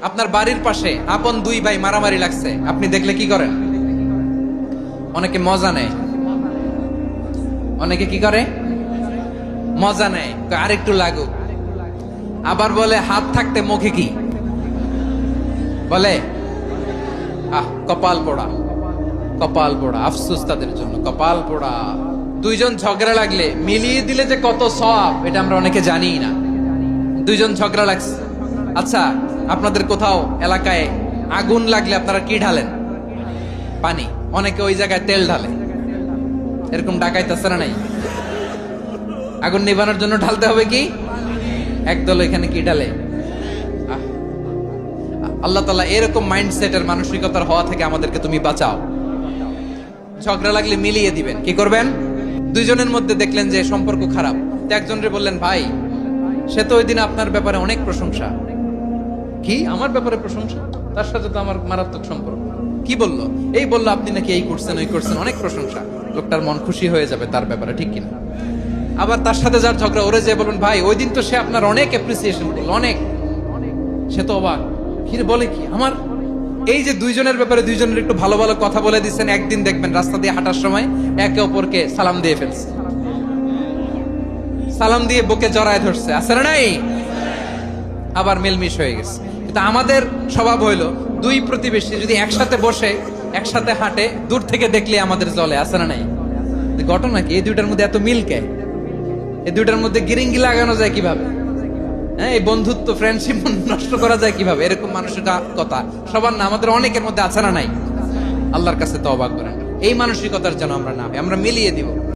আপনার বাড়ির পাশে আপন দুই ভাই মারামারি লাগছে, আপনি দেখলে কি করেন? অনেকে মজা নেয়, অনেকে কি করে? মজা নেয়, আরেকটু লাগুক। আবার বলে হাত থাকতে মুখে কি বলে? কপাল পোড়া, কপাল পোড়া। আফসোস তাদের জন্য, কপাল পোড়া। দুইজন ঝগড়া লাগলে মিলিয়ে দিলে যে কত সওয়াব, এটা আমরা অনেকে জানি না। দুইজন ঝগড়া লাগছে, আচ্ছা আপনাদের কোথাও এলাকায় আগুন লাগলে আপনারা কি ঢালেন? পানি। অনেকে ওই জায়গায় তেল ঢালে। এরকম ডাকাইতেছে না নাই? আগুন নিভানোর জন্য ঢালতে হবে কি? একদল এখানে কি ঢালে? আল্লাহ তাআলা এরকম মাইন্ডসেটের মানসিকতার হওয়া থেকে আমাদেরকে তুমি বাঁচাও। ঝগড়া লাগলে মিলিয়ে দিবেন। কি করবেন? দুইজনের মধ্যে দেখলেন যে সম্পর্ক খারাপ, তো একজনরে বললেন, ভাই সে তো ওই দিন আপনার ব্যাপারে অনেক প্রশংসা। কি আমার ব্যাপারে প্রশংসা? তার সাথে তো আমার মারাত্মক সম্পর্ক। কি বললো? এই বললো আপনি নাকি এই করছেন ওই করছেন, অনেক প্রশংসা। লোকটার মন খুশি হয়ে যাবে তার ব্যাপারে, ঠিক কিনা? আবার তার সাথে যার ঝগড়া, ওরে যে বলবেন, ভাই ওই দিন তো সে আপনার অনেক অ্যাপ্রিসিয়েশন করলো, অনেক। সে তো অবাক, কি বলে কি আমার? এই যে দুইজনের ব্যাপারে দুইজনের একটু ভালো ভালো কথা বলে দিচ্ছেন, একদিন দেখবেন রাস্তা দিয়ে হাঁটার সময় একে অপরকে সালাম দিয়ে ফেলছে, সালাম দিয়ে বুকে জড়ায় ধরছে, আছে না নাই? আবার মিলমিশ হয়ে গেছে। কিন্তু আমাদের স্বভাব হইলো, দুই প্রতিবেশী যদি একসাথে বসে একসাথে হাঁটে, দূর থেকে দেখলে আমাদের জলে, আছে না নাই? ঘটনা কি? এই দুইটার মধ্যে এত মিল কে? এই দুইটার মধ্যে গিরিঙ্গি লাগানো যায় কিভাবে? হ্যাঁ, এই বন্ধুত্ব ফ্রেন্ডশিপ নষ্ট করা যায় কিভাবে? এরকম মানসিকতা সবার না, আমাদের অনেকের মধ্যে আছে না নাই? আল্লাহর কাছে তওবা করেন, এই মানসিকতার যেন আমরা না, আমরা মিলিয়ে দিব।